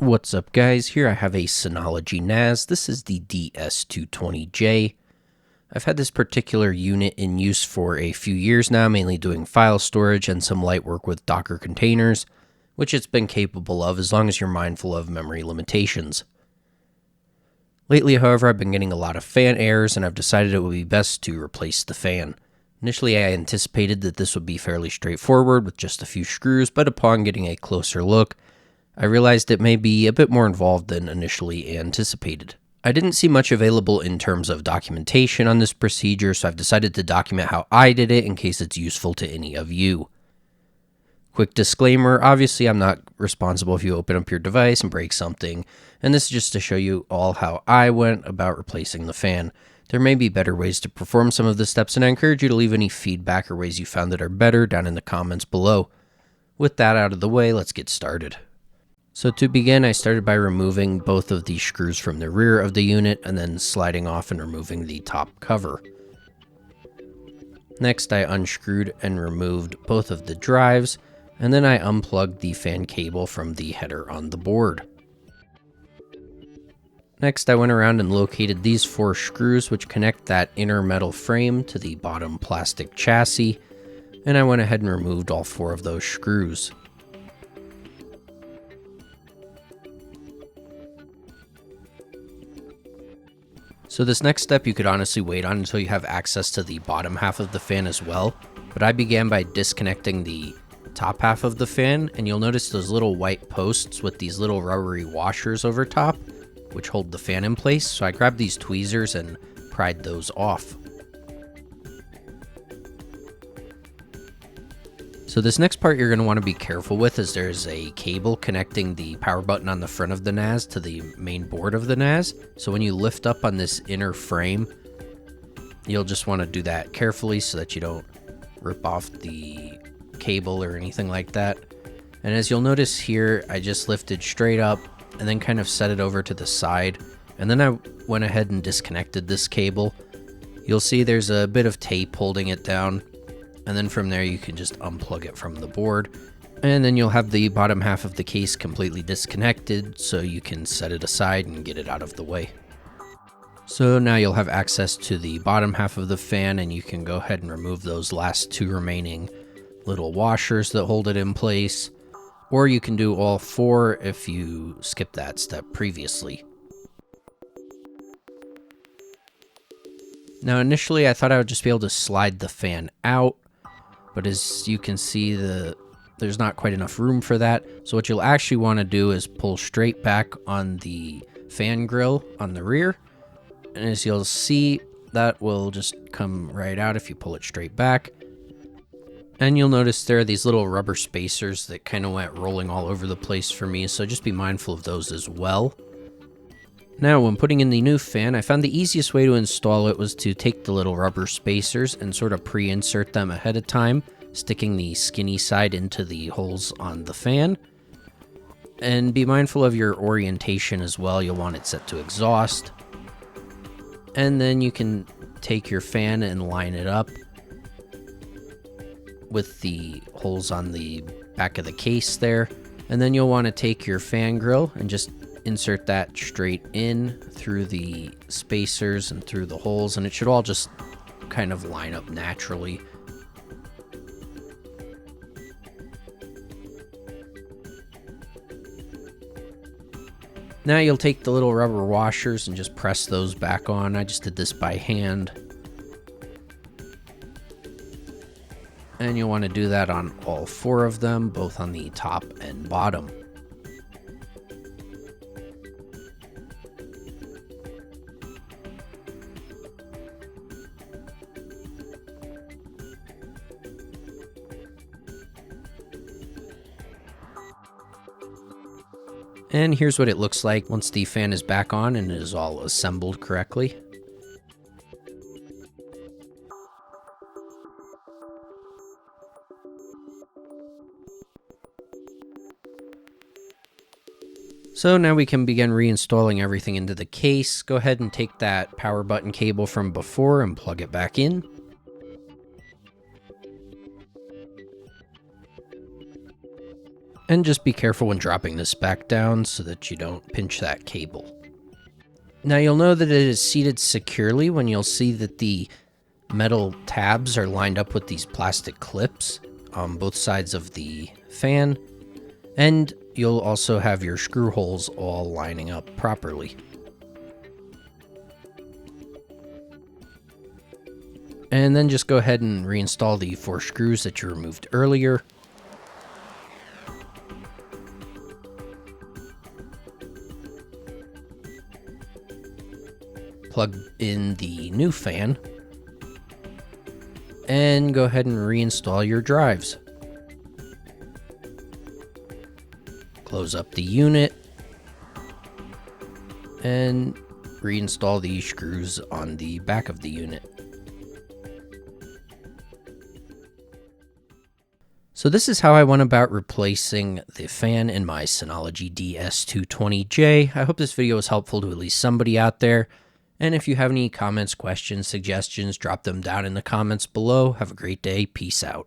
What's up guys, here I have a Synology NAS. This is the DS220j. I've had this particular unit in use for a few years now, mainly doing file storage and some light work with Docker containers, which it's been capable of as long as you're mindful of memory limitations. Lately, however, I've been getting a lot of fan errors and I've decided it would be best to replace the fan. Initially, I anticipated that this would be fairly straightforward with just a few screws, but upon getting a closer look, I realized it may be a bit more involved than initially anticipated. I didn't see much available in terms of documentation on this procedure, so I've decided to document how I did it in case it's useful to any of you. Quick disclaimer, obviously I'm not responsible if you open up your device and break something, and this is just to show you all how I went about replacing the fan. There may be better ways to perform some of the steps, and I encourage you to leave any feedback or ways you found that are better down in the comments below. With that out of the way, let's get started. So to begin, I started by removing both of the screws from the rear of the unit and then sliding off and removing the top cover. Next, I unscrewed and removed both of the drives, and then I unplugged the fan cable from the header on the board. Next, I went around and located these 4 screws which connect that inner metal frame to the bottom plastic chassis, and I went ahead and removed all 4 of those screws. So this next step you could honestly wait on until you have access to the bottom half of the fan as well, but I began by disconnecting the top half of the fan, and you'll notice those little white posts with these little rubbery washers over top, which hold the fan in place. So I grabbed these tweezers and pried those off. So this next part you're going to want to be careful with is there's a cable connecting the power button on the front of the NAS to the main board of the NAS. So when you lift up on this inner frame, you'll just want to do that carefully so that you don't rip off the cable or anything like that. And as you'll notice here, I just lifted straight up and then kind of set it over to the side. And then I went ahead and disconnected this cable. You'll see there's a bit of tape holding it down. And then from there you can just unplug it from the board, and then you'll have the bottom half of the case completely disconnected so you can set it aside and get it out of the way. So now you'll have access to the bottom half of the fan, and you can go ahead and remove those last 2 remaining little washers that hold it in place, or you can do all 4 if you skipped that step previously. Now initially I thought I would just be able to slide the fan out, but as you can see, there's not quite enough room for that. So what you'll actually want to do is pull straight back on the fan grill on the rear. And as you'll see, that will just come right out if you pull it straight back. And you'll notice there are these little rubber spacers that kind of went rolling all over the place for me. So just be mindful of those as well. Now, when putting in the new fan, I found the easiest way to install it was to take the little rubber spacers and sort of pre-insert them ahead of time, sticking the skinny side into the holes on the fan. And be mindful of your orientation as well. You'll want it set to exhaust. And then you can take your fan and line it up with the holes on the back of the case there. And then you'll want to take your fan grill and just insert that straight in through the spacers and through the holes, and it should all just kind of line up naturally. Now you'll take the little rubber washers and just press those back on. I just did this by hand. And you'll want to do that on all 4 of them, both on the top and bottom. And here's what it looks like once the fan is back on and it is all assembled correctly. So now we can begin reinstalling everything into the case. Go ahead and take that power button cable from before and plug it back in. And just be careful when dropping this back down so that you don't pinch that cable. Now you'll know that it is seated securely when you'll see that the metal tabs are lined up with these plastic clips on both sides of the fan, and you'll also have your screw holes all lining up properly. And then just go ahead and reinstall the 4 screws that you removed earlier. Plug in the new fan, and go ahead and reinstall your drives. Close up the unit, and reinstall the screws on the back of the unit. So this is how I went about replacing the fan in my Synology DS220j. I hope this video was helpful to at least somebody out there. And if you have any comments, questions, suggestions, drop them down in the comments below. Have a great day. Peace out.